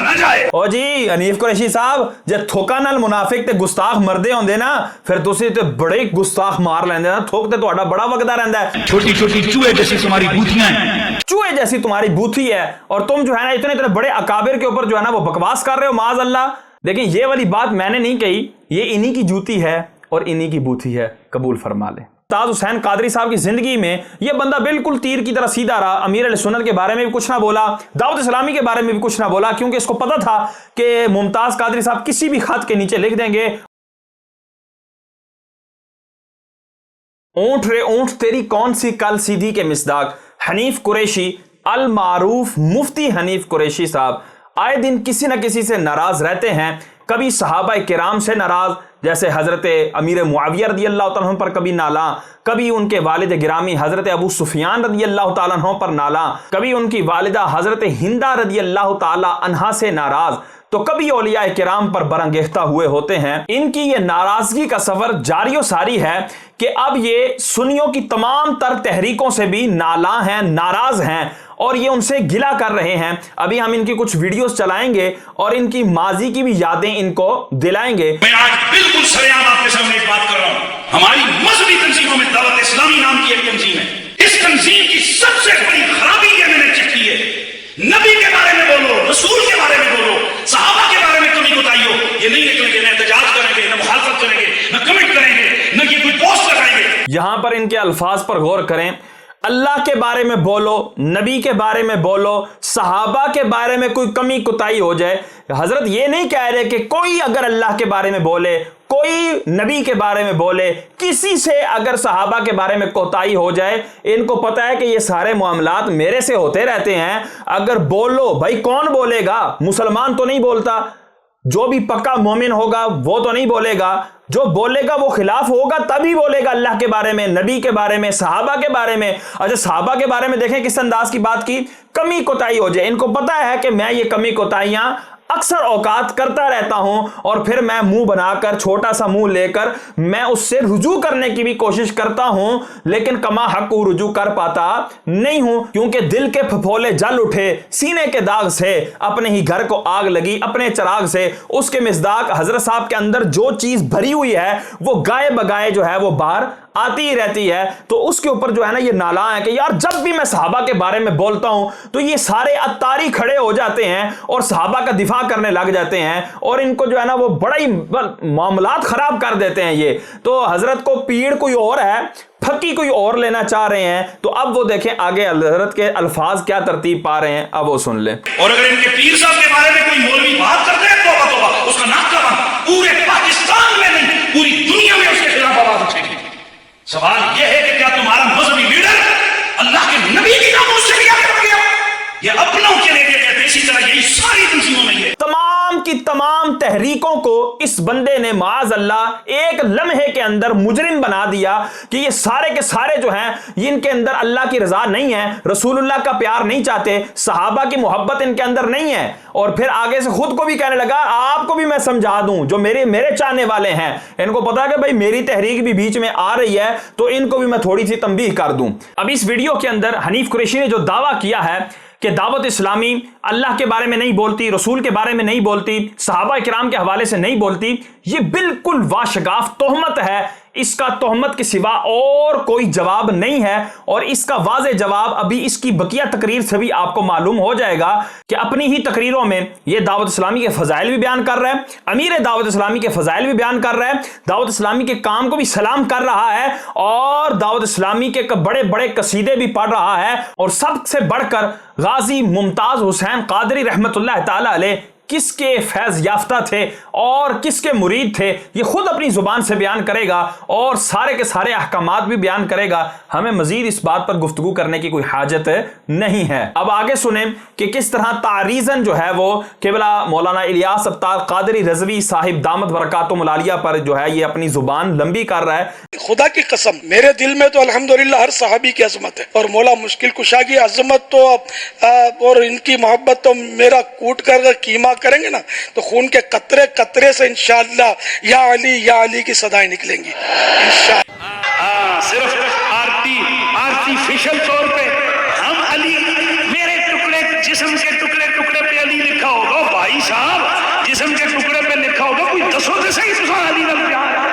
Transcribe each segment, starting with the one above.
ना जाए। ओ जी हनीफ कुरैशी साहब, जे थोका नाल मुनाफिक ते गुस्ताख मरदे होंदे ना, फिर तुसी ते बड़े गुस्ताख मार लेंदे ना, थोक ते तुहाडा बड़ा वगदा रहंदा है। छोटी छोटी चूहे जैसी तुम्हारी बूथियां हैं, चूहे जैसी तुम्हारी बूथी है, और तुम जो है ना इतने इतने बड़े अकाबिर के ऊपर जो है ना वो बकवास कर रहे हो, माज अल्लाह। देखिए ये वाली बात मैंने नहीं कही, ये इन्हीं की जूती है और इन्हीं की बूथी है, कबूल फरमा ले। उस्ताद हुसैन कादरी साहब की जिंदगी में ये बंदा बिल्कुल तीर की तरह सीधा रहा। अमीर अहले सुन्नत के बारे में भी कुछ ना बोला, दावत इस्लामी के बारे में भी कुछ ना बोला, क्योंकि इसको पता था कि मुमताज कादरी साहब किसी भी खत के नीचे लिख देंगे, ऊंट रे ऊंट तेरी कौन सी कल सीधी के मिसदाक। हनीफ कुरैशी अल मारूफ मुफ्ती हनीफ कुरैशी साहब आए दिन किसी न किसी से नाराज रहते हैं। कभी सहाबा किराम से नाराज, जैसे हजरत अमीर मुआविया रदी अल्लाह तआला अन्हु पर कभी नाला, कभी उनके वालिद गिरामी हजरत अबू सुफियान रदी अल्लाह तआला अन्हु पर नाला, कभी उनकी वालिदा हजरत हिंदा रदी अल्लाह तआला अन्हा से नाराज, तो कभी औलिया किराम पर बरंगेख्ता हुए होते हैं। इनकी ये नाराजगी का सफर जारी सारी है कि अब ये सुन्नियों की तमाम तर तहरीकों से भी नाला हैं, नाराज हैं, और ये उनसे गिला कर रहे हैं। अभी हम इनकी कुछ वीडियोस चलाएंगे और इनकी माजी की भी यादें इनको दिलाएंगे। मैं आज बिल्कुल सरेआम आपके सामने एक बात कर रहा हूं, हमारी मजहबी तंजीमों में दावत इस्लामी नाम की एक तंजीम है, इस तंजीम की सबसे बड़ी खराबी ये मैंने चेक की है, नबी के बारे में बोलो, रसूल के बारे में बोलो, सहाबा के बारे में कमी कोताही हो, ये नहीं निकलेंगे, न एहतजाज करेंगे, न मुखालफत करेंगे, न कमेंट करेंगे, न ये कोई पोस्ट लगाएंगे। यहां पर इनके अल्फाज पर गौर करें, अल्लाह के बारे में बोलो, नबी के बारे में बोलो, सहाबा के बारे में कोई कमी कुताही हो जाए। हजरत ये नहीं कह रहे कि कोई अगर अल्लाह के बारे में बोले, कोई नबी के बारे में बोले, किसी से अगर सहाबा के बारे में कोताही हो जाए, इनको पता है कि ये सारे मामलात मेरे से होते रहते हैं। अगर बोलो भाई, कौन बोलेगा? मुसलमान तो नहीं बोलता, जो भी पक्का मोमिन होगा वो तो नहीं बोलेगा, जो बोलेगा वो खिलाफ होगा तभी बोलेगा अल्लाह के बारे में, नबी के बारे में, सहाबा के बारे में। अच्छा सहाबा के बारे में देखें किस अंदाज की बात की, कमी कोताही हो जाए, इनको पता है कि मैं ये कमी कोताहियां अक्सर औकात करता रहता हूं, और फिर मैं मुंह बनाकर, छोटा सा मुंह लेकर मैं उससे रुजू करने की भी कोशिश करता हूं, लेकिन कमा हक रुजू कर पाता नहीं हूं, क्योंकि दिल के फफोले जल उठे, सीने के दाग से अपने ही घर को आग लगी, अपने चिराग से उसके मिसदाक हजरत साहब के अंदर जो चीज भरी हुई है वो गाए बगाए जो है वो बाहर आती ही रहती है। तो उसके ऊपर जो है ना ये नाला है कि यार जब भी मैं सहाबा के बारे में बोलता हूं तो ये सारे अत्तारी खड़े हो जाते हैं और सहाबा का दिफा करने लग जाते हैं, और इनको जो है ना वो बड़ा ही मामलात खराब कर देते हैं ये। तो हजरत को पीड़ कोई और है, फकी कोई और लेना चाह रहे हैं। तो अब वो देखें आगे हजरत के अल्फाज क्या तरतीब पा रहे हैं, अब वो सुन ले। और अगर इनके पीर साहब के बारे में कोई मौलवी बात करते हैं, तौबा तौबा, उसका नाक का बंद, पूरे पाकिस्तान में नहीं पूरी दुनिया में उसके खिलाफ आवाज उठेगी। सवाल यह है कि क्या तुम्हारा मजहबी लीडर अल्लाह के नबी की नामों से भी आगे बढ़ गया? ये अपनों के लिए कहते हैं, इसी तरह यही सारी तंजीमों में ये तमाम की तमाम तहरीकों को इस बंदे ने माज अल्लाह एक लम्हे के अंदर मुजरिम बना दिया कि ये सारे के सारे जो हैं इनके अंदर अल्लाह की रजा नहीं है, रसूलुल्लाह का प्यार नहीं चाहते, सहाबा की मोहब्बत इनके अंदर नहीं है। और फिर आगे से खुद को भी कहने लगा आपको भी मैं समझा दूं, जो मेरे चाहने वाले हैं, इनको पता है कि भाई मेरी तहरीक भी बीच में आ रही है तो इनको भी मैं थोड़ी सी तंबीह कर दूं। अब इस वीडियो के अंदर हनीफ कुरैशी ने जो दावा किया है कि दावत इस्लामी अल्लाह के बारे में नहीं बोलती, रसूल के बारे में नहीं बोलती, सहाबा किराम के हवाले से नहीं बोलती, ये बिल्कुल वाशगाफ तोहमत है। इसका तोहमत के सिवा और कोई जवाब नहीं है, और इसका वाज़े जवाब अभी इसकी बकिया तकरीर से भी आपको मालूम हो जाएगा कि अपनी ही तकरीरों में ये दावत इस्लामी के फजाइल भी बयान कर रहा है, अमीर दावत इस्लामी के फजाइल भी बयान कर रहा है, दावत इस्लामी के काम को भी सलाम कर रहा है, और दावत इस्लामी के बड़े बड़े कसीदे भी पढ़ रहा है। और सबसे बढ़कर गाजी मुमताज हुसैन कादरी रहमतुल्लाह ताला अलैह किसके फैज याफ्ता थे और किसके मुरीद थे ये खुद अपनी जुबान से बयान करेगा, और सारे के सारे अहकामात भी बयान करेगा। हमें मजीद इस बात पर गुफ्तगू करने की कोई हाजत नहीं है। अब आगे सुने कि किस तरह तारीजन जो है वो केवला मौलाना इलियास अत्तार कादरी रज़वी साहिब दामत बरकातुहुल आलिया पर जो है ये अपनी जुबान लंबी कर रहा है। खुदा की कसम मेरे दिल में तो अल्हम्दुलिल्लाह हर सहाबी की अजमत है, और मौला मुश्किल कुशा की अजमत तो और इनकी मोहब्बत तो मेरा कूट कर कीमा करेंगे ना तो खून के कतरे कतरे से इंशाअल्लाह या अली की सदाएं निकलेंगी इंशाअल्लाह। सिर्फ आर्टिफिशियल तौर पे हम अली, मेरे टुकड़े जिस्म के टुकड़े टुकड़े पे अली लिखा होगा। भाई साहब जिस्म के टुकड़े पे लिखा होगा कोई दसो तो सही अली का प्यार है।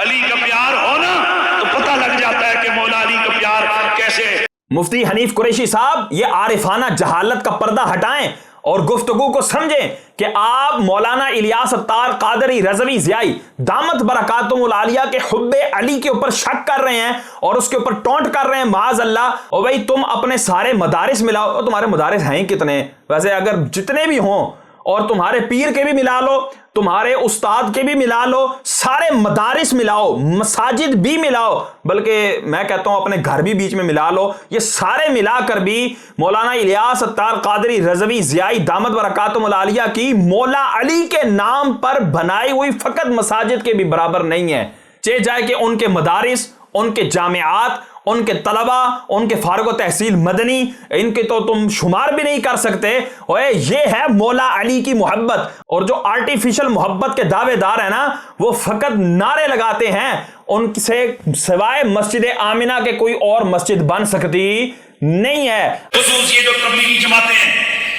अली का प्यार हो ना तो पता लग जाता है कि मौला अली का प्यार कैसे। मुफ्ती हनीफ कुरैशी साहब, ये आरिफाना जहालत का पर्दा हटाएं और गुफ्तगू को समझें कि आप मौलाना इलियास अत्तार कादरी रज़वी ज़ियाई दामत बरकातुहुल आलिया के हुब्बे अली के ऊपर शक कर रहे हैं और उसके ऊपर टोंट कर रहे हैं माज़ अल्लाह। और भाई तुम अपने सारे मदारिस मिलाओ, और तुम्हारे मदारिस हैं कितने वैसे, अगर जितने भी हों, और तुम्हारे पीर के भी मिला लो, तुम्हारे उस्ताद के भी मिला लो, सारे मदारिस मिलाओ, मसाजिद भी मिलाओ, बल्कि मैं कहता हूं अपने घर भी बीच में मिला लो, ये सारे मिलाकर भी मौलाना इलियास अत्तार कादरी रज़वी ज़ियाई दामत बरकातुहुल आलिया की मौला अली के नाम पर बनाई हुई फकत मसाजिद के भी बराबर नहीं है। चाहे जाए कि उनके मदारिस, उनके जामियात, उनके तलबा, उनके फारगो तहसील मदनी, इनके तो तुम शुमार भी नहीं कर सकते। ओए ये है मौला अली की मोहब्बत। और जो आर्टिफिशियल मोहब्बत के दावेदार है ना, वो फकत नारे लगाते हैं, उनसे सिवाय मस्जिद आमिना के कोई और मस्जिद बन सकती नहीं है। खुसूस ये जो तबलीगी जमातें हैं,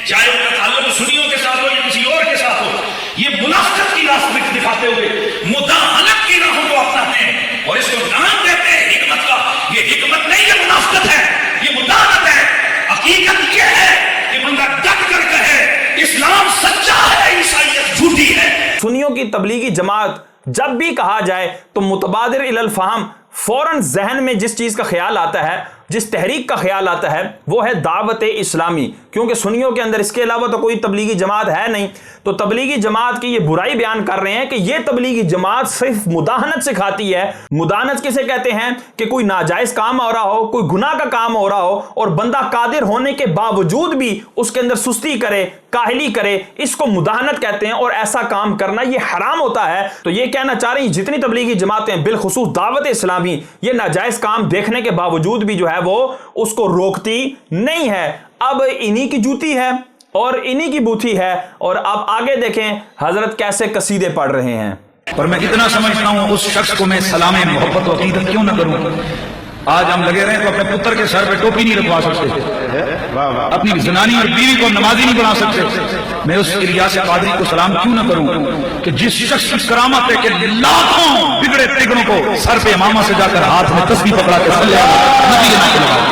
चाहे उनका ताल्लुक सुन्नियों के साथ हो या किसी और के साथ हो, ये मुनाफिक की राह दिखाते हुए मुदाहनत की राहों को अपनाते हैं और इसको नाम देते हैं हिकमत का। ये हिकमत नहीं, ये मुनाफिकत है, ये मुदाहनत है। हकीकत ये है कि बंदा डट कर कहे इस्लाम सच्चा है, ईसाईयत झूठी है। सुन्नियों की तबलीगी जमात जब भी कहा जाए तो मुतबादिर इलल फहम फौरन जहन में जिस चीज का ख्याल आता है, जिस तहरीक का ख्याल आता है, वो है दावत इस्लामी। क्योंकि सुन्नियों के अंदर इसके अलावा तो कोई तबलीगी जमात है नहीं, तो तबलीगी जमात की ये बुराई बयान कर रहे हैं कि ये तबलीगी जमात सिर्फ मुदाहनत सिखाती है। मुदाहनत किसे कहते हैं कि कोई नाजायज काम हो रहा हो, कोई गुनाह का काम हो रहा हो और बंदा कादिर होने के बावजूद भी उसके अंदर सुस्ती करे, काहली करे, इसको मुदाहनत कहते हैं और ऐसा काम करना ये हराम होता है। तो ये कहना चाह रही जितनी तबलीगी जमातें बिलखुसूस दावत इस्लामी ये नाजायज काम देखने के बावजूद भी जो है वो उसको रोकती नहीं है। अब इन्हीं की जूती है और इन्हीं की बूथी है। और अब आगे देखें हजरत कैसे कसीदे पढ़ रहे हैं। पर मैं इतना समझता हूं उस शख्स को मैं सलाम मोहब्बत और अकीदत क्यों ना करूं। आज हम लगे रहे तो अपने पुत्र के सर पे टोपी नहीं रखवा सकते, अपनी जनानी और बीवी को नमाजी नहीं बना सकते। मैं उस इलियास कादरी को सलाम क्यों ना करूं कि जिस शख्स की करामत है कि लाखों बिगड़े तिगड़ों को सर पे इमामा से जाकर हाथ में तस्बीह पकड़ा के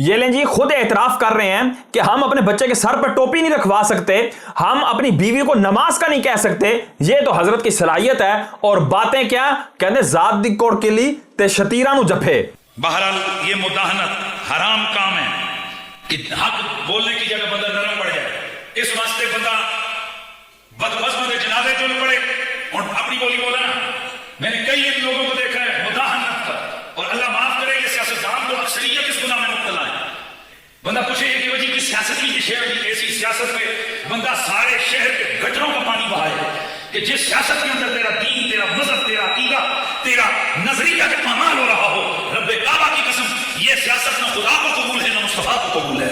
ये लें जी, खुद एतराफ कर रहे हैं कि हम अपने बच्चे के सर पर टोपी नहीं रखवा सकते, हम अपनी बीवी को नमाज का नहीं कह सकते। ये तो हजरत की सलाहियत है। और बातें क्या कहते, जात दी कोड़ के लिए ते शतीरा नु जफे। बहरहाल ये मुदाहनत हराम काम है कि हक बोलने की जगह बंदा नरम पड़ जाए। इस वास्ते बंदा बदमज़्म के जनाजे चल पड़े और अपनी बोली बोला ना। मैंने कई लोगों को देखा है मुदाहनत पर, और अल्लाह माफ करे ये सियासतदान लोग अक्सरियत इस गुनाह में मुब्तला है। बंदा पूछे कि वजह की सियासत की शहर की ऐसी सियासत में बंदा सारे शहर के गटरों का पानी बहाए कि जिस सियासत के अंदर तेरा दीन, तेरा मजहब, तेरा अकीदा, तेरा नजरिया का कमाल हो रहा हो, रब्बे काबा की कसम ये सियासत ना खुदा को कबूल है ना मुस्तफा को कबूल है।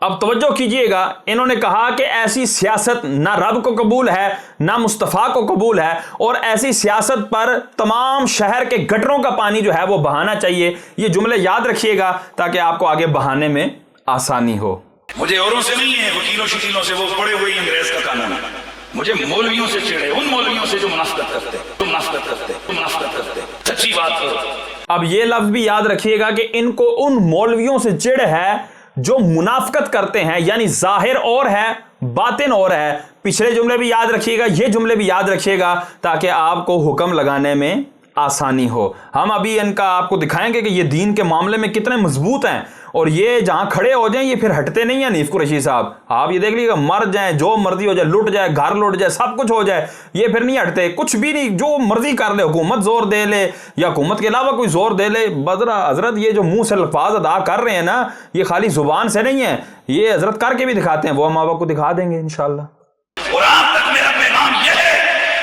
अब तवज्जो कीजिएगा, इन्होंने कहा कि ऐसी सियासत ना रब को कबूल है ना मुस्तफ़ा को कबूल है, और ऐसी सियासत पर तमाम शहर के गटरों का पानी जो है वो बहाना चाहिए। ये जुमले याद रखिएगा ताकि आपको आगे बहाने में आसानी हो। मुझे औरों से नहीं है, वकीलों शकीलों से, वो पड़े हुए अंग्रेज का कानून है। मुझे मौलवियों से चिढ़े, उन मौलवियों से जो मुनाफिकत करते, तुम मुनाफिकत करते, तुम मुनाफिकत करते। सच्ची बात करो। अब ये लफ्ज भी याद रखिएगा कि इनको उन मौलवियों से चिढ़ है जो मुनाफिकत करते हैं, यानी जाहिर और है बातिन और है। पिछले जुमले भी याद रखिएगा, ये जुमले भी याद रखिएगा ताकि आपको हुक्म लगाने में आसानी हो। हम अभी इनका आपको दिखाएंगे कि ये दीन के मामले में कितने मजबूत हैं, और ये जहां खड़े हो जाएं ये फिर हटते नहीं हैं। हनीफ कुरैशी साहब आप ये देख लीजिएगा, मर जाए, जो मर्जी हो जाए, लुट जाए, घर लुट जाए, सब कुछ हो जाए, ये फिर नहीं हटते, कुछ भी नहीं, जो मर्जी कर ले, हुकूमत जोर दे ले या हुकूमत के अलावा कोई जोर दे ले। बदरा हजरत ये जो मुंह से अल्फाज अदा कर रहे हैं ना, ये खाली जुबान से नहीं है, ये हजरत करके भी दिखाते हैं। वो हम आपको दिखा देंगे इंशाअल्लाह। और आप तक मेरा पैगाम ये है,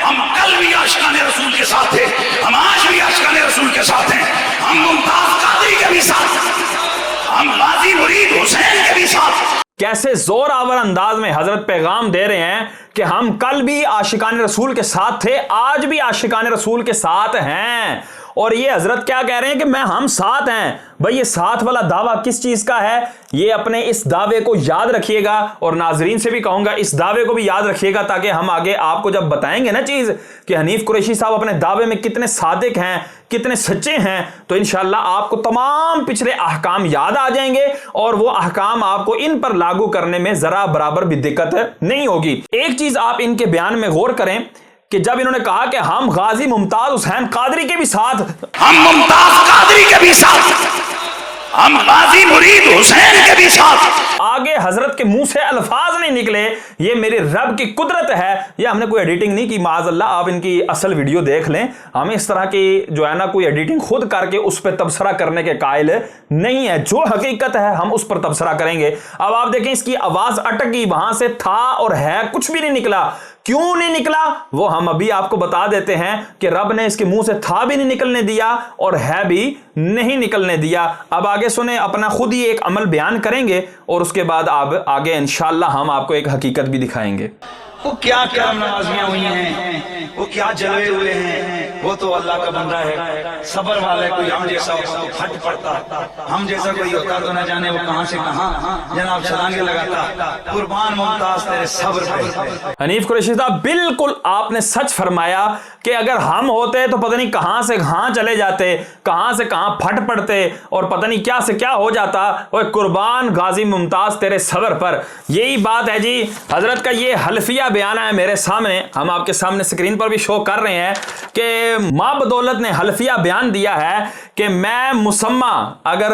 हम कल भी आशिकाने रसूल के साथ थे, हम आज भी आशिकाने रसूल के साथ हैं, हम मुमताज कादरी के भी साथ, हम गाजी मुरीद हुसैन के भी साथ। कैसे जोर आवर अंदाज में हजरत पैगाम दे रहे हैं कि हम कल भी आशिकाने रसूल के साथ थे, आज भी आशिकाने रसूल के साथ हैं। اور یہ حضرت کیا کہہ رہے ہیں کہ ہم ساتھ ہیں. بھئی یہ ساتھ والا دعویٰ کس چیز کا ہے؟ یہ اپنے اس دعوے کو یاد رکھیے گا, اور ناظرین سے بھی کہوں گا اس دعوے کو بھی یاد رکھیے گا, تاکہ ہم آگے آپ کو جب بتائیں گے نا چیز کہ حنیف قریشی صاحب اپنے دعوے میں کتنے صادق ہیں, کتنے سچے ہیں, تو انشاءاللہ آپ کو تمام پچھلے احکام یاد آ جائیں گے, اور وہ احکام آپ کو ان پر لاگو کرنے میں ذرا برابر بھی دقت نہیں ہوگی. ایک چیز آپ ان کے بیان میں غور کریں کہ جب انہوں نے کہا کہ ہم غازی ممتاز حسین قادری کے بھی ساتھ, ہم ممتاز قادری کے بھی ساتھ, ہم غازی مرید حسین کے بھی ساتھ, آگے حضرت کے منہ سے الفاظ نہیں نکلے یہ میرے رب کی قدرت ہے. یہ ہم نے کوئی ایڈیٹنگ نہیں کی, معاذ اللہ آپ ان کی اصل ویڈیو دیکھ لیں. ہمیں اس طرح کی جو ہے نا کوئی ایڈیٹنگ خود کر کے اس پہ تبصرہ کرنے کے قائل نہیں ہے. جو حقیقت ہے ہم اس پر تبصرہ کریں گے. اب آپ دیکھیں اس کی آواز اٹک گئی, وہاں سے تھا اور ہے کچھ بھی نہیں نکلا. کیوں نہیں نکلا وہ ہم ابھی آپ کو بتا دیتے ہیں کہ رب نے اس کے منہ سے تھا بھی نہیں نکلنے دیا اور ہے بھی نہیں نکلنے دیا. اب آگے سنیں, اپنا خود ہی ایک عمل بیان کریں گے اور اس کے بعد آپ آگے انشاءاللہ ہم آپ کو ایک حقیقت بھی دکھائیں گے. وہ کیا کیا نمازیاں ہوئی ہیں, وہ کیا جلوے ہوئے ہیں, وہ تو اللہ کا بندہ ہے, صبر والا ہے. کوئی ہم جیسا ہٹ پڑتا, ہم جیسا کوئی ہوتا تو نہ جانے وہ کہاں سے کہاں جناب چھلانگے لگاتا. قربان ممتاز تیرے صبر پہ. حنیف قریشی صاحب بالکل آپ نے سچ فرمایا کہ اگر ہم ہوتے تو پتہ نہیں کہاں سے کہاں چلے جاتے, کہاں سے کہاں پھٹ پڑتے اور پتہ نہیں کیا سے کیا ہو جاتا. اوے قربان غازی ممتاز تیرے صبر پر. یہی بات ہے جی. حضرت کا یہ حلفیہ بیان ہے میرے سامنے, ہم آپ کے سامنے سکرین پر بھی شو کر رہے ہیں کہ ماں بدولت نے حلفیہ بیان دیا ہے کہ میں مسمہ, اگر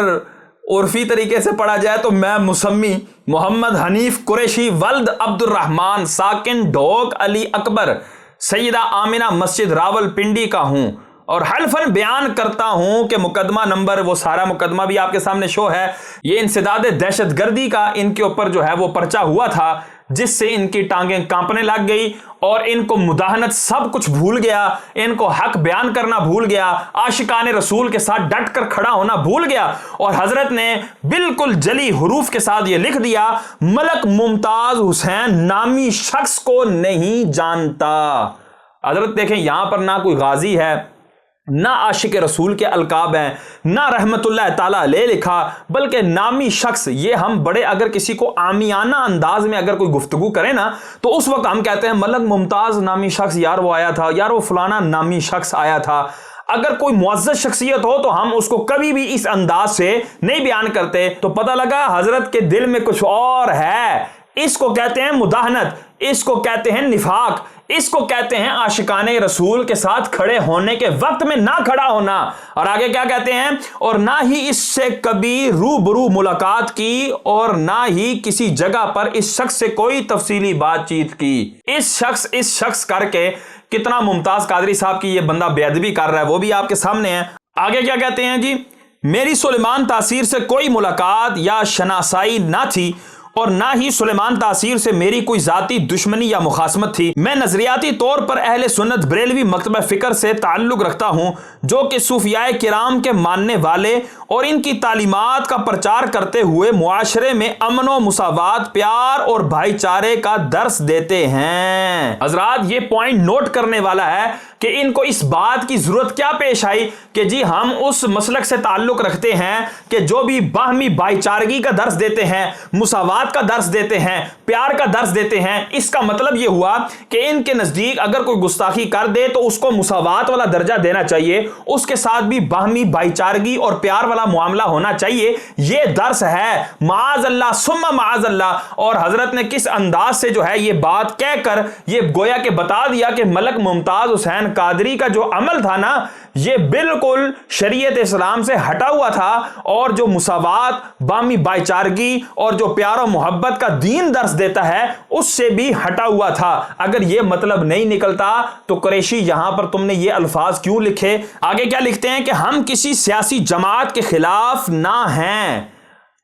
عرفی طریقے سے پڑھا جائے تو میں مسمی محمد حنیف قریشی ولد عبد الرحمن ساکن ڈھوک علی اکبر سیدہ آمنہ مسجد راول پنڈی کا ہوں, اور حلفاً بیان کرتا ہوں کہ مقدمہ نمبر, وہ سارا مقدمہ بھی آپ کے سامنے شو ہے, یہ انسداد دہشت گردی کا ان کے اوپر جو ہے وہ پرچہ ہوا تھا, جس سے ان کی ٹانگیں کانپنے لگ گئی اور ان کو مداہنت سب کچھ بھول گیا, ان کو حق بیان کرنا بھول گیا, عاشقان رسول کے ساتھ ڈٹ کر کھڑا ہونا بھول گیا. اور حضرت نے بالکل جلی حروف کے ساتھ یہ لکھ دیا, ملک ممتاز حسین نامی شخص کو نہیں جانتا. حضرت دیکھیں یہاں پر نہ کوئی غازی ہے, نہ عاشق رسول کے القاب ہیں, نہ رحمت اللہ تعالیٰ علیہ لکھا, بلکہ نامی شخص. یہ ہم بڑے اگر کسی کو عامیانہ انداز میں اگر کوئی گفتگو کریں نا تو اس وقت ہم کہتے ہیں ملک ممتاز نامی شخص, یار وہ آیا تھا, یار وہ فلانا نامی شخص آیا تھا. اگر کوئی معزز شخصیت ہو تو ہم اس کو کبھی بھی اس انداز سے نہیں بیان کرتے. تو پتہ لگا حضرت کے دل میں کچھ اور ہے. اس کو کہتے ہیں مداہنت, اس کو کہتے ہیں نفاق, اس کو کہتے ہیں عاشقان رسول کے ساتھ کھڑے ہونے کے وقت میں نہ کھڑا ہونا. اور آگے کیا کہتے ہیں, اور نہ ہی اس سے کبھی روبرو ملاقات کی, اور نہ ہی کسی جگہ پر اس شخص سے کوئی تفصیلی بات چیت کی. اس شخص کر کے کتنا ممتاز قادری صاحب کی یہ بندہ بے ادبی کر رہا ہے, وہ بھی آپ کے سامنے ہے. آگے کیا کہتے ہیں جی, میری سلیمان تاثیر سے کوئی ملاقات یا شناسائی نہ تھی, اور نہ ہی سلیمان تاثیر سے میری کوئی ذاتی دشمنی یا مخاصمت تھی. میں نظریاتی طور پر اہل سنت بریلوی مکتبہ فکر سے تعلق رکھتا ہوں, جو کہ صوفیاء کرام کے ماننے والے اور ان کی تعلیمات کا پرچار کرتے ہوئے معاشرے میں امن و مساوات, پیار اور بھائی چارے کا درس دیتے ہیں. حضرات یہ پوائنٹ نوٹ کرنے والا ہے کہ ان کو اس بات کی ضرورت کیا پیش آئی کہ جی ہم اس مسلک سے تعلق رکھتے ہیں کہ جو بھی باہمی بھائی چارگی کا درس دیتے ہیں, مساوات کا درس دیتے ہیں, پیار کا درس دیتے ہیں. اس کا مطلب یہ ہوا کہ ان کے نزدیک اگر کوئی گستاخی کر دے تو اس کو مساوات والا درجہ دینا چاہیے, اس کے ساتھ بھی باہمی بھائی چارگی اور پیار والا معاملہ ہونا چاہیے. یہ درس ہے معاذ اللہ ثم معاذ اللہ. اور حضرت نے کس انداز سے جو ہے یہ بات کہہ کر یہ گویا کہ بتا دیا کہ ملک ممتاز حسین قادری کا جو عمل تھا نا یہ بالکل شریعت اسلام سے ہٹا ہوا تھا, اور جو مساوات, باہمی بھائی چارگی اور جو پیار و محبت کا دین درس دیتا ہے اس سے بھی ہٹا ہوا تھا. اگر یہ مطلب نہیں نکلتا تو قریشی یہاں پر تم نے یہ الفاظ کیوں لکھے؟ آگے کیا لکھتے ہیں کہ ہم کسی سیاسی جماعت کے خلاف نہ ہیں.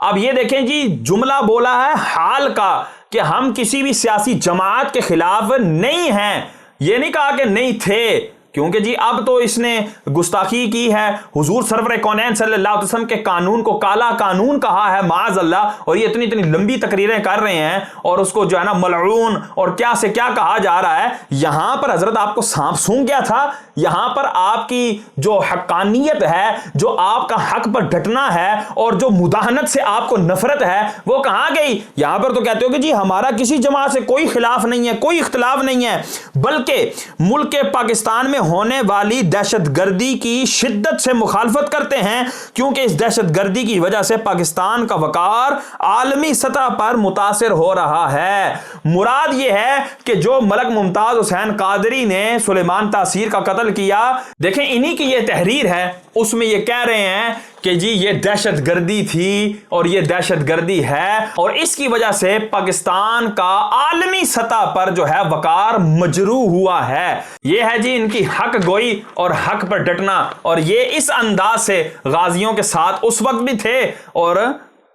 اب یہ دیکھیں جی جملہ بولا ہے حال کا کہ ہم کسی بھی سیاسی جماعت کے خلاف نہیں ہیں, یہ نہیں کہا کہ نہیں تھے. क्योंकि जी अब तो इसने गुस्ताखी की है, हुजूर सरवर कौनैन सल्लल्लाहु अलैहि वसल्लम के कानून को काला कानून कहा है माज़ अल्लाह, और ये इतनी इतनी लंबी तकरीरें कर रहे हैं और उसको जो है ना मलऊन और क्या से क्या कहा जा रहा है। यहां पर हजरत आपको सांप सूंघ गया था, यहां पर आपकी जो हक्कानियत है, जो आपका हक पर डटना है और जो मुदाहनत से आपको नफरत है वो कहां गई। यहां पर तो कहते हो कि जी हमारा किसी जमात से कोई खिलाफ नहीं है, कोई इख्तिलाफ नहीं है, बल्कि मुल्क के पाकिस्तान में होने वाली दहशतगर्दी की शिद्दत से मुखालफत करते हैं, क्योंकि इस दहशतगर्दी की वजह से पाकिस्तान का वकार आलमी सतह पर मुतासिर हो रहा है। मुराद यह है कि जो मलक मुमताज हुसैन कादरी ने सुलेमान तासीर का कत्ल किया, देखें इन्हीं की यह तहरीर है, उसमें यह कह रहे हैं कि जी ये दहशतगर्दी थी और ये दहशतगर्दी है, और इसकी वजह से पाकिस्तान का आलमी सतह पर जो है वकार मजरू हुआ है। ये है जी इनकी हक गोई और हक पर डटना, और ये इस अंदाज से गाजियों के साथ उस वक्त भी थे और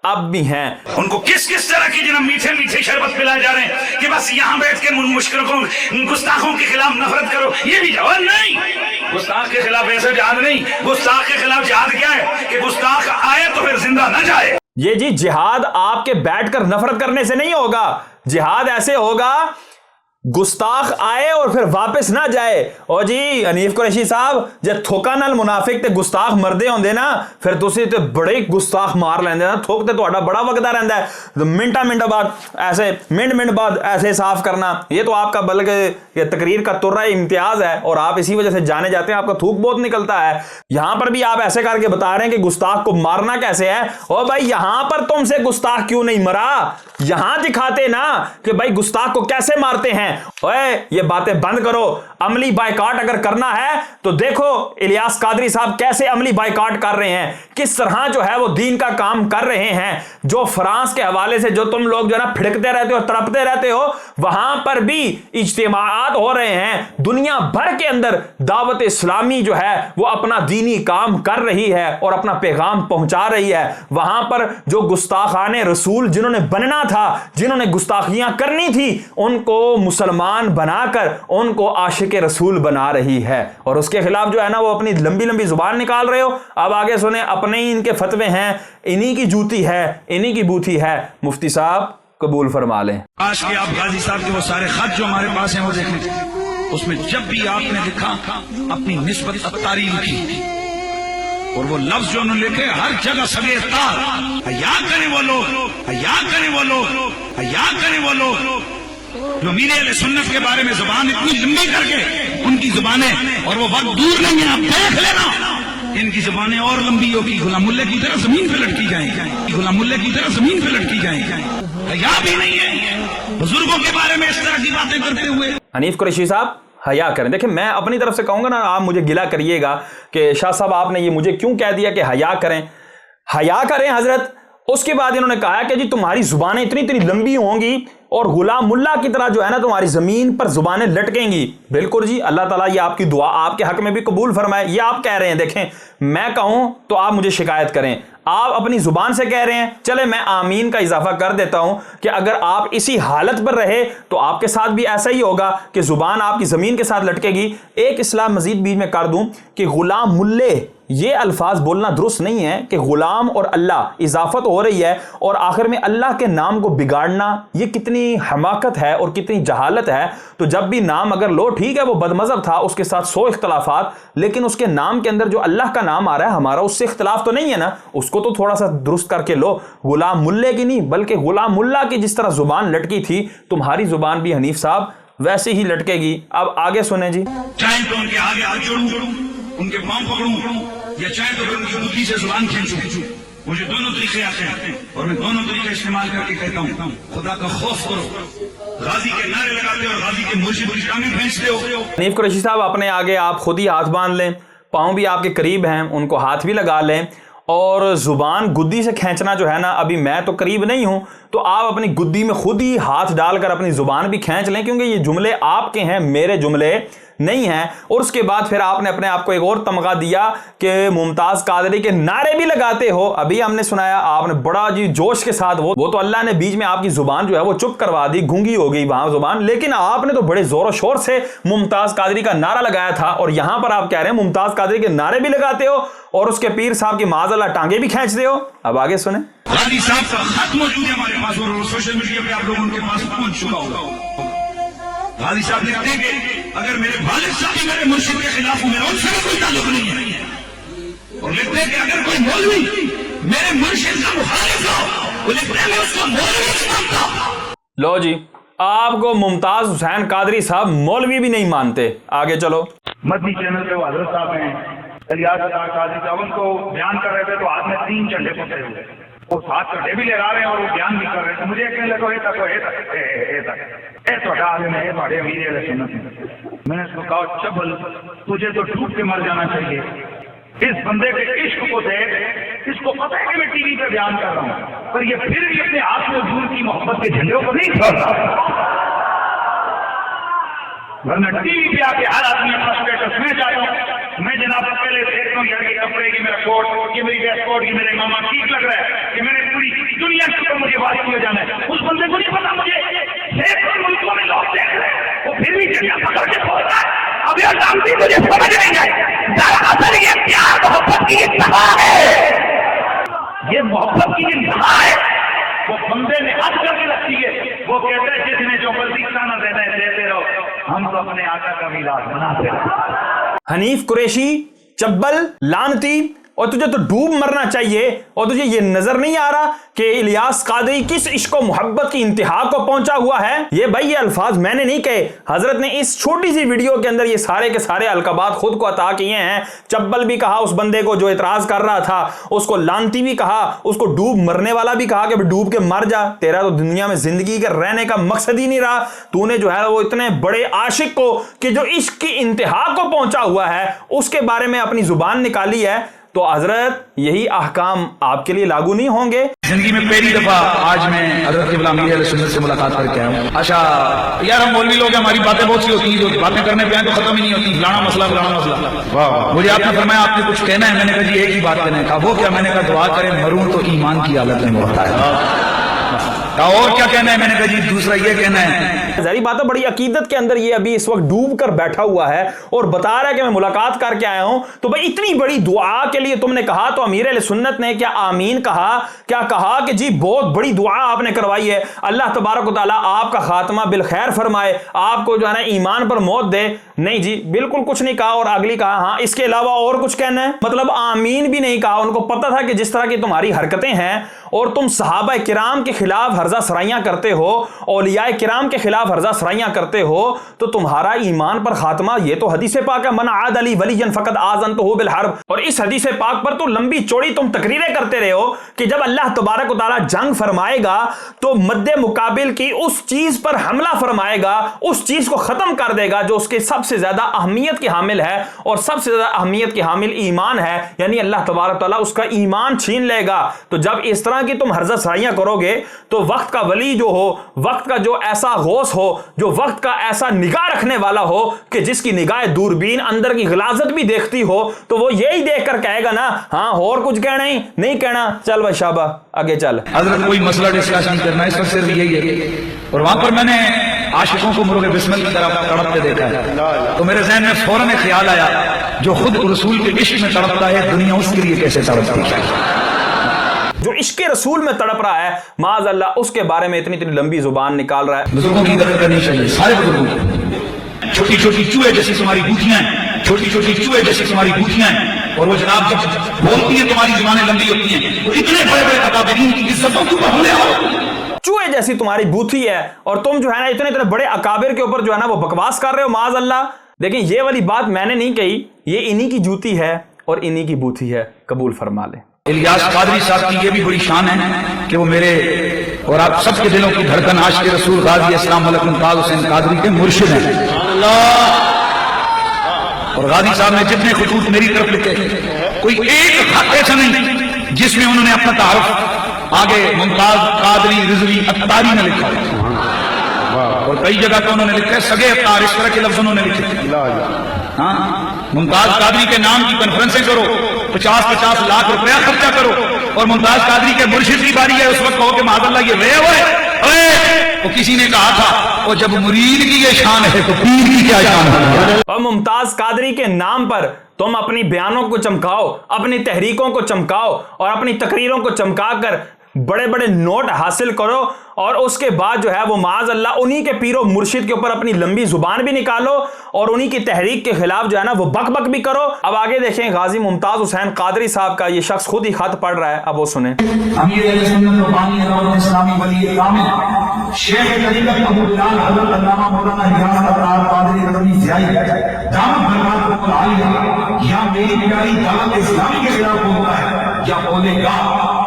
अब भी हैं। उनको किस किस तरह की जनाब मीठे मीठे शरबत पिलाए जा रहे हैं कि बस यहाँ बैठ के मुश्किलों गुस्ताखों के खिलाफ नफरत करो, ये भी जवाब नहीं। गुस्ताख के खिलाफ ऐसा जिहाद नहीं, गुस्ताख के खिलाफ जिहाद क्या है कि गुस्ताख आए तो फिर जिंदा न जाए। ये जी जिहाद आपके बैठकर नफरत करने से नहीं होगा, जिहाद ऐसे होगा गुस्ताख आए और फिर वापस ना जाए। और जी हनीफ कुरैशी साहब जब थोका नाल मुनाफिक ते गुस्ताख मरदे होंदे ना, फिर तुसी ते बड़े गुस्ताख मार लेंदे ना, थोक ते तुहाडा बड़ा वगदा रहंदा है, तो मिनटा बाद ऐसे मिनट बाद ऐसे साफ करना, ये तो आपका बल्कि ये तकरीर का तुर्रा इम्तियाज है और आप इसी वजह से जाने जाते हैं, आपका थूक बहुत निकलता है। यहां पर भी आप ऐसे करके बता रहे हैं कि गुस्ताख को मारना कैसे है। ओ भाई यहां पर तुमसे गुस्ताख क्यों नहीं मरा, यहां दिखाते ना कि भाई गुस्ताख को कैसे मारते हैं। ओए ये बातें बंद करो, अमली बायकाट अगर करना है तो देखो इलियास कादरी साहब कैसे अमली बायकाट कर रहे हैं, किस तरह जो है वो दीन का काम कर रहे हैं। जो फ्रांस के हवाले से जो तुम लोग जो है ना फिड़कते रहते हो, तड़पते रहते हो, वहां पर भी इज्तिमाआत हो रहे हैं, दुनिया भर के अंदर दावत इस्लामी जो है वो अपना दीनी काम कर रही है और अपना पैगाम पहुंचा रही है। वहां पर जो गुस्ताखाने रसूल जिन्होंने बनना था, जिन्होंने गुस्ताखियां करनी थी, उनको मुसलमान बनाकर उनको आशिक रसूल बना रही है, और उसके खिलाफ जो है ना वो अपनी लंबी लंबी जुबान निकाल रहे हो। अब आगे सुने, अपने ही इनके फतवे हैं, इन्हीं की जूती है, इन्हीं की बूथी है। मुफ्ती साहब कबूल फरमा लें। आज के आप गाजी साहब के वो सारे खत जो हमारे पास हैं वो देखें, उसमें जब भी आपने लिखा अपनी निस्बत अत्तारी लिखी, और वो लफ्ज जो उन्होंने लिखे हर जगह सगे तार, हया करें वो लोग, हया करें वो लोग, हया करें वो लोग जो मीरे अहले सुन्नत के बारे में जुबान इतनी लंबी करके, उनकी जुबानें, और वो वक्त दूर नहीं है, आप देख लेना, इनकी जुबानें और लंबी होगी, गुलाम मुल्ले की तरह जमीन पे लटकी जाएंगी, गुलाम मुल्ले की तरह जमीन पे लटकी जाएंगी। हया भी नहीं है बुजुर्गों के बारे में इस तरह की बातें करते हुए। हनीफ कुरैशी साहब हया करें। देखिए मैं अपनी तरफ से कहूंगा ना, आप मुझे गिला करिएगा कि शाह साहब आपने ये मुझे क्यों कह दिया कि हया करें। हया करें हजरत। उसके बाद इन्होंने कहा कि जी तुम्हारी जुबानें इतनी इतनी लंबी होंगी और गुलाम मुल्ला की तरह जो है ना तुम्हारी जमीन पर जुबानें लटकेंगी। बिल्कुल जी, अल्लाह ताला ये आपकी दुआ आपके हक में भी कबूल फरमाए। ये आप कह रहे हैं, देखें मैं कहूं तो आप मुझे शिकायत करें, आप अपनी जुबान से कह रहे हैं, चले मैं आमीन का इजाफा कर देता हूं कि अगर आप इसी हालत पर रहे तो आपके साथ भी ऐसा ही होगा कि जुबान आपकी जमीन के साथ लटकेगी। एक इस्लाम मजीद बीच में कर दूं कि गुलाम मुल्ले ये अल्फाज बोलना दुरुस्त नहीं है कि गुलाम और अल्लाह इजाफत हो रही है और आखिर में अल्लाह के नाम को बिगाड़ना, ये कितनी हमाकत है और कितनी जहालत है। तो जब भी नाम अगर लो, ठीक है वो बदमज़हब था, उसके साथ 100 इख्तलाफात, लेकिन उसके नाम के अंदर जो अल्लाह का नाम आ रहा है हमारा उससे इख्तलाफ तो नहीं है ना, उसको तो थोड़ा सा दुरुस्त करके लो। गुलाम मुल्ले की नहीं बल्कि गुलाम मुल्ला की जिस तरह जुबान लटकी थी, तुम्हारी जुबान भी हनीफ साहब वैसे ही लटकेगी। अब आगे सुने जी। चाहे तो उनके आगे हाथ जोड़ूं, उनके पांव पकड़ूं, या चाहे तो फिर उनकी बुद्धि से जुबान खींचूं। मुझे दोनों तरीके आते हैं और मैं दोनों तरीके इस्तेमाल करके कहता हूँ, खुदा का खौफ करो। गाजी के नारे लगाते हो और गाजी के मुर्शिद की टांगें खींचते हो। हनीफ कुरैशी साहब अपने आगे आप खुद ही हाथ बांध लें, पाँव भी आपके करीब हैं, उनको हाथ भी लगा लें, और जुबान गुद्दी से खींचना जो है ना, अभी मैं तो करीब नहीं हूं तो आप अपनी गुद्दी में खुद ही हाथ डालकर अपनी जुबान भी खींच लें, क्योंकि ये जुमले आपके हैं, मेरे जुमले नहीं है। और उसके बाद फिर आपने अपने आप को एक और तमगा दिया कि मुमताज कादरी के नारे भी लगाते हो। अभी हमने सुनाया आपने बड़ा जी जोश के साथ, वो तो अल्लाह ने बीच में आपकी जुबान जो है वो चुप करवा दी, गूंगी हो गई वहां जुबान, लेकिन आपने तो बड़े जोर शोर से मुमताज कादरी का नारा लगाया था। और यहां पर आप कह रहे हैं मुमताज कादरी के नारे भी लगाते हो और उसके पीर साहब की माज़अल्लाह टांगे भी खींचते हो। अब आगे सुने। गाजी साहब का खत मौजूद है हमारे पास और सोशल मीडिया पे आप लोगों के पास पहुंच चुका होगा। गाजी साहब लिखते हैं कि अगर मेरे वालिद साहब मेरे मुर्शिद के खिलाफ हूं, मेरा उनसे कोई ताल्लुक नहीं है। और लिखते हैं कि अगर कोई मौलवी मेरे मुर्शिद का मुखालिफ हो, वो लिखते हैं मैं उसको मौलवी नहीं मानता। लो जी, आपको मुमताज हुसैन कादरी साहब मौलवी भी नहीं मानते। आगे चलो। मदनी चैनल पे वो हजरत साहब हैं, इलियास कादरी साहब उनको बयान कर रहे थे तो हाथ में 3 झंडे पकड़े हुए, वो 7 झंडे भी लहरा रहे हैं और वो बयान भी कर रहे थे। मुझे कहने लगा मैंने उसको कहा चबल तुझे तो डूब के मर जाना चाहिए, इस बंदे के इश्क को देख, इसको पता है कि मैं टीवी पे बयान कर रहा हूँ, पर ये फिर भी अपने हाथ में दूर की मोहब्बत के झंडों को नहीं छोड़ता। वरना टीवी पे आके हर आदमी अपना स्टेटस में जाता हूँ, मैं जनाब पहले देखता हूँ यार ये कपड़े की मेरा कोट, ये मेरी वेस्ट कोट, ये मेरे मामा ठीक लग रहा है कि मैंने पूरी दुनिया के ऊपर मुझे बात किया जाना है। उस बंदे को नहीं पता मुझे सैकड़ों मुल्कों में लोग देख रहे हैं, वो फिर भी झंडा पकड़ के बोल रहा है। अब यार शांति मुझे समझ नहीं आई, दरअसल ये प्यार मोहब्बत की इंतहा है, ये मोहब्बत की इंतहा है। वो बंदे ने हद करके रखी है, वो कहता है जिसने जो मर्जी खाना देना है देते रहो, हम तो अपने आका का मिलाद बनाते रहो। हनीफ कुरैशी, चब्बल, लानती, और तुझे तो डूब मरना चाहिए। और तुझे ये नजर नहीं आ रहा कि इलियास कादरी किस इश्क और मोहब्बत की इंतहा को पहुंचा हुआ है। ये भाई ये अल्फाज मैंने नहीं कहे, हजरत ने इस छोटी सी वीडियो के अंदर ये सारे के सारे अलकबात खुद को अता किए हैं। चब्बल भी कहा उस बंदे को जो इतराज कर रहा था, उसको लानती भी कहा, उसको डूब मरने वाला भी कहा कि डूब के मर जा, तेरा तो दुनिया में जिंदगी के रहने का मकसद ही नहीं रहा। तूने जो है वो इतने बड़े आशिक को कि जो इश्क की इंतहा को पहुंचा हुआ है उसके बारे में अपनी जुबान निकाली है। तो हजरत यही अहकाम आपके लिए लागू नहीं होंगे? जिंदगी में पहली दफा आज मैं हजरत क़िबला अमीर अहले सुन्नत से मुलाकात करके आया हूँ। अच्छा यार हम मौलवी लोग हमारी बातें बहुत सी होती हैं, जो बातें करने पे आए तो खत्म ही नहीं होती, फलाना मसला। मुझे आपने फरमाया आपने कुछ कहना है, मैंने कहा जी एक ही बात कहना है। कहा वो क्या? मैंने कहा दुआ करें मरूं तो ईमान की हालत में मौत आए। और क्या कहना है? मैंने कहा जी दूसरा ये कहना है। जारी बात है, बड़ी अकीदत के अंदर ये अभी इस वक्त डूब कर बैठा हुआ है और बता रहा है कि मैं मुलाकात करके आया हूं। तो भाई इतनी बड़ी दुआ के लिए तुमने कहा तो अमीर अहले सुन्नत ने क्या आमीन कहा? क्या कहा कि जी बहुत बड़ी दुआ आपने करवाई है, अल्लाह तबारक व तआला आपका खात्मा बिल खैर फरमाए, आपको जो है ना ईमान पर मौत दे? नहीं जी, बिल्कुल कुछ नहीं कहा। और अगली कहा हाँ इसके अलावा और कुछ कहना है? मतलब आमीन भी नहीं कहा। उनको पता था कि जिस तरह की तुम्हारी हरकतें हैं और तुम सहाबा किराम के खिलाफ हर्जा सराइयां करते हो, औलियाए किराम के खिलाफ हर्जा सराइयां करते हो, तो तुम्हारा ईमान पर खात्मा, ये तो हदीस पाक है, मन आद अली वलियन फकद आज़नतहु बिल हर्ब। और इस हदीस पाक पर तो लंबी चौड़ी तुम तकरीरें करते रहे हो कि जब अल्लाह तबारक व तआला जंग फरमाएगा तो मद्दे मुकाबिल की उस चीज पर हमला फरमाएगा, उस चीज को खत्म कर देगा जो उसके सबसे ज्यादा अहमियत की हामिल है, और सबसे ज्यादा अहमियत की हामिल ईमान है, यानी अल्लाह तबारक व तआला उसका ईमान छीन लेगा। तो जब इस तरह की तुम हर्जा सराइयां करोगे तो वक्त का वली जो हो, वक्त का जो ऐसा गौस हो, जो वक्त का ऐसा निगाह रखने वाला हो कि जिसकी निगाह दूरबीन अंदर की गलाजत भी देखती हो, तो वो यही देखकर कहेगा ना हाँ और कुछ कहना ही नहीं कहना, चल भाई शाबा आगे चल। हजरत कोई मसला डिस्कस नहीं करना, इसका सिर्फ यही है। और वहां पर मैंने आशिकों को मुर्गे बिस्मिल की तरफ तड़पते देखा है, तो मेरे ज़हन में फौरन ख्याल आया जो खुद रसूल के इश्क में तड़पता है, दुनिया उसके लिए कैसे तड़पती है? जो इश्क रसूल में तड़प रहा है माज़अल्लाह, उसके बारे में इतनी इतनी लंबी जुबान निकाल रहा है। बुजुर्गों की कदर करनी चाहिए, सारे बुजुर्गों को। छोटी छोटी चूहे जैसी तुम्हारी बूटियां हैं, छोटी छोटी चूहे जैसी तुम्हारी बूटियां हैं, और वो जनाब जब बोलती है तुम्हारी जुबानें लंबी होती हैं, तो इतने बड़े बड़े अकाबिरीन की इज्जतों के ऊपर हमले आओ। चूहे जैसी तुम्हारी बूथी है और तुम जो है ना इतने इतने बड़े अकाबिर के ऊपर जो है ना वो बकवास कर रहे हो माज़अल्लाह। देखिए ये वाली बात मैंने नहीं कही, ये इन्हीं की जूती है और इन्हीं की बूथी है, कबूल फरमा ले। इलियास कादरी साहब की ये भी बड़ी शान है कि वो मेरे और आप सबके दिलों की धड़कन आशिक रसूल गाजी अस्सलाम वालेकुम मुमताज हुसैन कादरी के मुर्शिद हैं। और गाजी साहब ने जितने खुतूत मेरी तरफ लिखे, कोई एक खत ऐसा नहीं जिसमें उन्होंने अपना तारुफ आगे मुमताज कादरी रिजवी अत्तारी ने लिखा। اور کئی جگہ تو انہوں نے لکھا ہے سگے اتار، اس طرح کے لفظ انہوں نے لکھے. ہاں ممتاز قادری کے نام کی کانفرنسیں کرو، 50-50 لاکھ روپیہ خرچہ کرو، اور ممتاز قادری کے مرشد کی باری ہے اس وقت کہو کہ معاذ اللہ یہ وے ہوئے. وہ کسی نے کہا تھا وہ جب مرید کی یہ شان ہے تو پیر کی کیا شان ہے. اور ممتاز قادری کے نام پر تم اپنی بیانوں کو چمکاؤ، اپنی تحریکوں کو چمکاؤ اور اپنی تقریروں کو چمکا کر بڑے بڑے نوٹ حاصل کرو، اور اس کے بعد جو ہے وہ معاذ اللہ انہی کے پیر و مرشد کے اوپر اپنی لمبی زبان بھی نکالو اور انہی کی تحریک کے خلاف جو ہے نا وہ بک بک بھی کرو. اب آگے دیکھیں غازی ممتاز حسین قادری صاحب کا یہ شخص خود ہی خط پڑھ رہا ہے، اب وہ سنیں. امیر اہل سنت و بانی دولت اسلامی ولی کامل شیخ طریقت ابو بلال حضرت علامہ مولانا حیات اطہار قادری رضوی زیائی دامت برکاتہ العالیہ یا میری پیاری دعوت اسلامی کے خلاف بولتا ہے یا بولے گا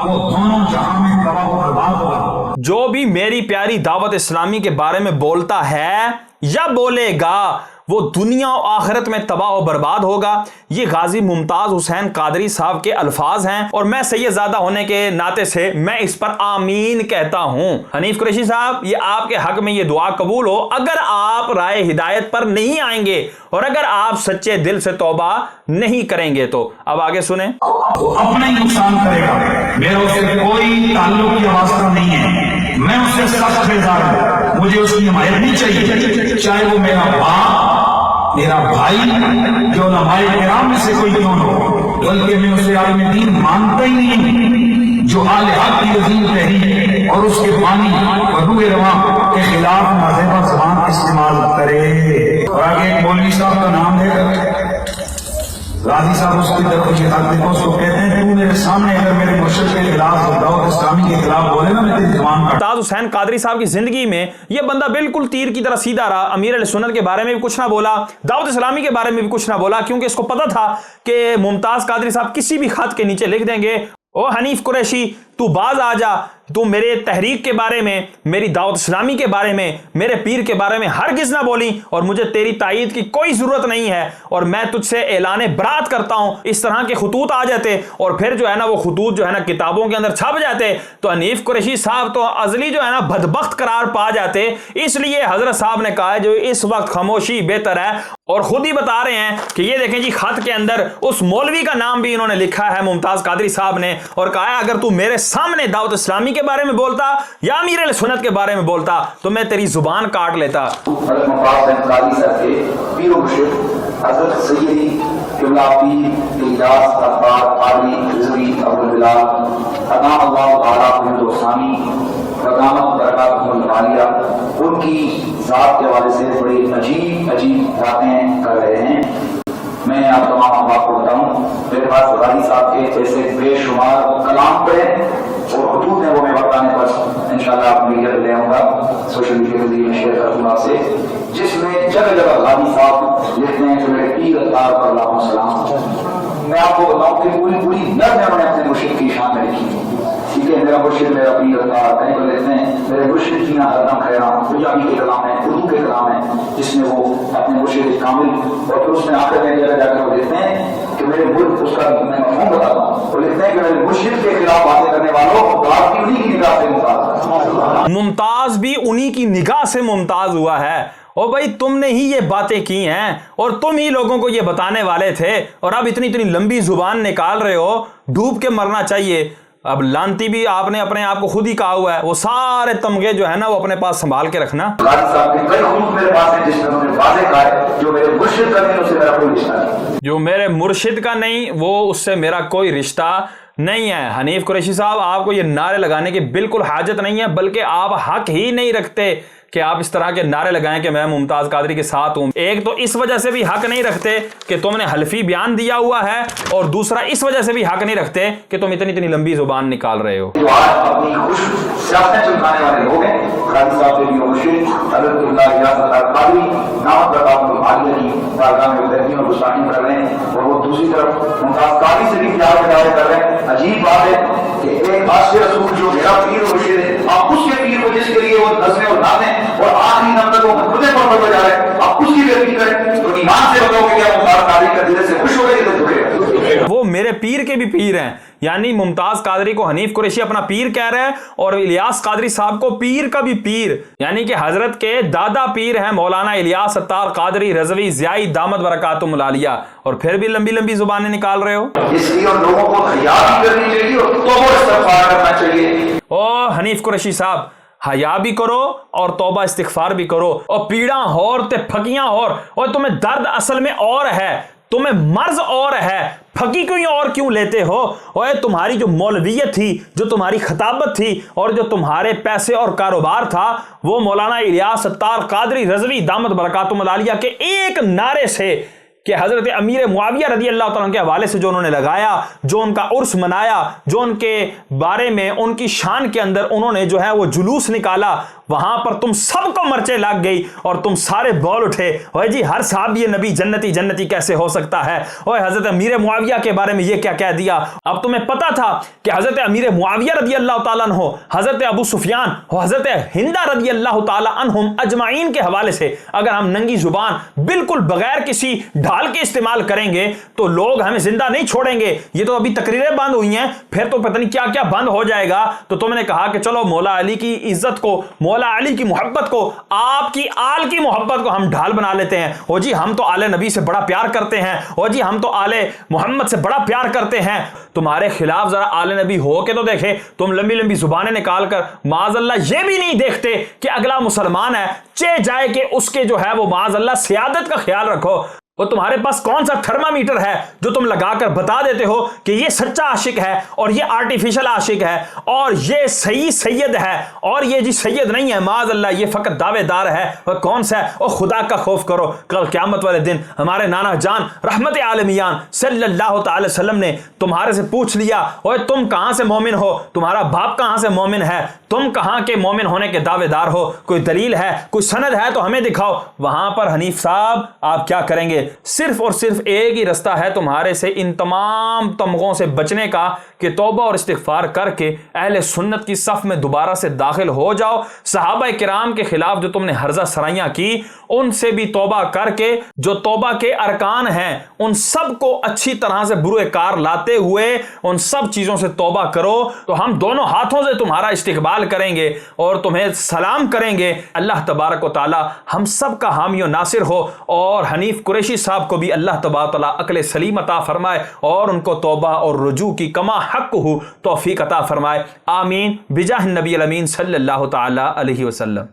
وہ دونوں جہاں میں تباہ و برباد ہوگا. جو بھی میری پیاری دعوت اسلامی کے بارے میں بولتا ہے یا بولے گا وہ دنیا و آخرت میں تباہ و برباد ہوگا. یہ غازی ممتاز حسین قادری صاحب کے الفاظ ہیں اور میں سید زادہ ہونے کے ناطے سے میں اس پر آمین کہتا ہوں. حنیف قریشی صاحب یہ آپ کے حق میں یہ دعا قبول ہو اگر آپ رائے ہدایت پر نہیں آئیں گے اور اگر آپ سچے دل سے توبہ نہیں کریں گے تو. اب آگے سنیں. وہ اپنا ہی نقصان کرے گا، میرا اس سے کوئی تعلق کی واسطہ نہیں ہے. میں اس سے سخت بیزار ہوں، مجھے اس کی حمایت نہیں چاہیے، چاہے وہ میرا باپ، میرا بھائی، جو علماء کرام میں سے کوئی کیوں ہو. بلکہ میں اسے عالم دین مانتا ہی نہیں جو آل حق کی عظیم تحریک اور اس کے بانی اور روح رواں کے خلاف مذہبہ زبان استعمال کرے. اور آگے ایک مولوی صاحب کا نام ہے غازی صاحب، اس کی طرف یہ حق دیکھو، اس کو کہتے ہیں کہ میرے سامنے اگر میرے مرشد کے خلاف دعوت اسلامی کے خلاف بولے نا میں تیری زبان کاٹ. ممتاز حسین قادری صاحب کی زندگی میں یہ بندہ بالکل تیر کی طرح سیدھا رہا. امیر علیہ سنت کے بارے میں بھی کچھ نہ بولا، دعوت اسلامی کے بارے میں بھی کچھ نہ بولا، کیونکہ اس کو پتا تھا کہ ممتاز قادری صاحب کسی بھی خط کے نیچے لکھ دیں گے او حنیف قریشی تو باز آ جا، تو میرے تحریک کے بارے میں، میری دعوت اسلامی کے بارے میں، میرے پیر کے بارے میں ہرگز نہ بولی اور مجھے تیری تائید کی کوئی ضرورت نہیں ہے اور میں تجھ سے اعلان برات کرتا ہوں. اس طرح کے خطوط آ جاتے اور پھر جو ہے نا وہ خطوط جو ہے نا کتابوں کے اندر چھپ جاتے تو حنیف قریشی صاحب تو ازلی جو ہے نا بدبخت قرار پا جاتے. اس لیے حضرت صاحب نے کہا جو اس وقت خاموشی بہتر ہے، اور خود ہی بتا رہے ہیں کہ یہ دیکھیں جی خط کے اندر اس مولوی کا نام بھی انہوں نے لکھا ہے ممتاز قادری صاحب نے، اور کہا ہے اگر تو میرے سامنے دعوت اسلامی کے بارے میں بولتا یا امیر علیہ سنت کے بارے میں بولتا تو میں تیری زبان کاٹ لیتا. حضرت ممتاز حسین قادری صاحب کے پیر و مرشد حضرت سیدی قبلہ پیر اجاز اطہار قادری رضوی ابو بلال ادام اللہ تعالیٰ بن دوسانی قدامت برکاتہ العالیہ ان کی ذات کے حوالے سے بڑی عجیب باتیں کر رہے ہیں. میں آپ تمام احباب کو بتاؤں میرے پاس غازی صاحب کے ایسے بے شمار کلام پڑے اور خطوط ہیں وہ میں بتانے پر انشاءاللہ آپ میڈیا لے آؤں گا، سوشل میڈیا کے ذریعے شیئر کروں گا سے، جس میں جگہ جگہ غازی صاحب لکھتے ہیں کہ میرے پیر اطہار پر اللہ السلام. میں آپ کو بتاؤں کہ پوری نظر میں نے اپنے مرشد کی شان میں لکھی ہے. ٹھیک ہے، میرا مرشد میرا پیر اطہار، کہیں پر لکھتے ہیں میرے مرشد کی نہ ہردم خیرام، پنجابی کے کلام ہے، اردو کے کلام ہے، جس میں وہ اپنے مرشد کامل اور پھر اس میں آخر میں جگہ جا کر وہ لکھتے ہیں کہ میرے ملک اس کا میں مفہوم بتاتا ہوں، وہ لکھتے ہیں کہ میرے مرشد کے خلاف باتیں کرنے والوں بات کی انہی کی نگاہ سے ممتاز. ممتاز بھی انہی کی نگاہ سے ممتاز ہوا ہے. او بھائی تم نے ہی یہ باتیں کی ہیں اور تم ہی لوگوں کو یہ بتانے والے تھے اور اب اتنی لمبی زبان نکال رہے ہو، ڈوب کے مرنا چاہیے. اب لانتی بھی آپ نے اپنے آپ کو خود ہی کہا ہوا ہے، وہ سارے تمغے جو ہے نا وہ اپنے پاس سنبھال کے رکھنا. غازی صاحب کے کئی خطوط میرے پاس ہیں جس میں انہوں نے واضح کہا ہے جو میرے مرشد کا نہیں اس سے میرا کوئی رشتہ نہیں. جو میرے مرشد کا نہیں وہ اس سے میرا کوئی رشتہ نہیں ہے. حنیف قریشی صاحب آپ کو یہ نعرے لگانے کی بالکل حاجت نہیں ہے، بلکہ آپ حق ہی نہیں رکھتے کہ آپ اس طرح کے نعرے لگائیں کہ میں ممتاز قادری کے ساتھ ہوں. ایک تو اس وجہ سے بھی حق نہیں رکھتے کہ تم نے حلفی بیان دیا ہوا ہے، اور دوسرا اس وجہ سے بھی حق نہیں رکھتے کہ تم اتنی لمبی زبان نکال رہے ہو. جو آج اپنی خوش سیاستیں چمکانے والے لوگ ہیں، غازی صاحب کے لیے مرشد حضرت اللہ اجاز اطہار قادری نامت برکاتہ العالیہ کی بارگاہ میں اترتی اور گستاخی کر رہے ہیں، اور وہ دوسری طرف ممتاز قادری سے بھی پیار دعوے کر رہے ہیں. عجیب بات ہے کہ ایک عاشق رسول جو میرا پیر و مرشد ہے، آپ اس کے پیر کو جس کے لیے وہ نظمیں اور نعتیں اور آخری دم تک وہ خطبے پر پڑھتے جا رہے ہیں، آپ اس کی بےعزتی کریں تو ایمان سے بتاؤ کہ کیا ممتاز قادری کا دل سے خوش ہو گئے یا دکھے؟ وہ میرے پیر کے بھی پیر ہیں، یعنی ممتاز قادری کو حنیف قریشی اپنا پیر کہہ رہے ہیں اور الیاس قادری صاحب کو پیر کا بھی پیر، یعنی کہ حضرت کے دادا پیر ہیں مولانا الیاس ستار قادری رضوی ضیائی دامت برکاتہم العالیہ، اور پھر بھی لمبی لمبی زبانیں نکال رہے ہو۔ اس لیے ان لوگوں کو حیا بھی کرنی چاہیے اور توبہ استغفار کرنا چاہیے۔ او حنیف قریشی صاحب، حیا بھی کرو اور توبہ استغفار بھی کرو، اور پیڑاں ہور تے پھکیاں ہور، اور تمہیں درد اصل میں اور ہے، تمہیں مرض اور ہے، پھکی کیوں لیتے ہو؟ اور تمہاری جو مولویت تھی، جو تمہاری خطابت تھی، اور جو تمہارے پیسے اور کاروبار تھا، وہ مولانا الیاس ستار قادری رضوی دامت برکاتہم العالیہ کے ایک نعرے سے کہ حضرت امیر معاویہ رضی اللہ تعالیٰ عنہ کے حوالے سے جو انہوں نے لگایا، جو ان کا عرس منایا، جو ان کے بارے میں ان کی شان کے اندر انہوں نے جو ہے وہ جلوس نکالا، وہاں پر تم سب کو مرچیں لگ گئی اور تم سارے بول اٹھے، اوے جی ہر صحابی نبی جنتی کیسے ہو سکتا ہے؟ اوے حضرت امیر معاویہ کے بارے میں یہ کیا کہہ دیا؟ اب تمہیں پتا تھا کہ حضرت امیر معاویہ رضی اللہ تعالیٰ عنہ، حضرت ابو سفیان اور حضرت ہندہ رضی اللہ تعالیٰ عنہم اجمعین کے حوالے سے اگر ہم ننگی زبان بالکل بغیر کسی ڈھال کے استعمال کریں گے تو لوگ ہمیں زندہ نہیں چھوڑیں گے۔ یہ تو ابھی تقریریں بند ہوئی ہیں، پھر تو پتہ نہیں کیا کیا بند ہو جائے گا۔ تو تم نے کہا کہ چلو مولا علی کی عزت کو، مولا علی کی محبت کو، آپ کی آل کی محبت کو ہم ڈھال بنا لیتے ہیں۔ او جی ہم تو آل نبی سے بڑا پیار کرتے ہیں، او جی ہم تو آل محمد سے بڑا پیار کرتے ہیں۔ تمہارے خلاف ذرا آل نبی ہو کے تو دیکھے، تم لمبی لمبی زبانیں نکال کر معاذ اللہ یہ بھی نہیں دیکھتے کہ اگلا مسلمان ہے چے جائے کہ اس کے جو ہے وہ معاذ اللہ سیادت کا خیال رکھو۔ وہ تمہارے پاس کون سا تھرمامیٹر ہے جو تم لگا کر بتا دیتے ہو کہ یہ سچا عاشق ہے اور یہ آرٹیفیشل عاشق ہے اور یہ صحیح سید ہے اور یہ جی سید نہیں ہے، معاذ اللہ یہ فقط دعوے دار ہے؟ وہ کون سا ہے؟ اور خدا کا خوف کرو، کل قیامت والے دن ہمارے نانا جان رحمت عالمیان صلی اللہ تعالی وسلم نے تمہارے سے پوچھ لیا، اوے تم کہاں سے مومن ہو؟ تمہارا باپ کہاں سے مومن ہے؟ تم کہاں کے مومن ہونے کے دعوے دار ہو؟ کوئی دلیل ہے، کوئی سند ہے تو ہمیں دکھاؤ۔ وہاں پر حنیف صاحب آپ کیا کریں گے؟ صرف اور صرف ایک ہی رستہ ہے تمہارے سے ان تمام تمغوں سے بچنے کا کہ توبہ اور استغفار کر کے اہل سنت کی صف میں دوبارہ سے داخل ہو جاؤ۔ صحابہ کرام کے خلاف جو تم نے ہرزہ سرائیاں کی ان سے بھی توبہ کر کے جو توبہ کے ارکان ہیں ان سب کو اچھی طرح سے بروئے کار لاتے ہوئے ان سب چیزوں سے توبہ کرو، تو ہم دونوں ہاتھوں سے تمہارا استقبال کریں گے اور تمہیں سلام کریں گے۔ اللہ تبارک و تعالی ہم سب کا حامی و ناصر ہو، اور حنیف قریشی صاحب کو بھی اللہ تبارک و تعالی عقل سلیم عطا فرمائے اور ان کو توبہ اور رجوع کی کما حق ہو توفیق عطا فرمائے۔ آمین بجاہ النبی الامین صلی اللہ تعالی علیہ وسلم۔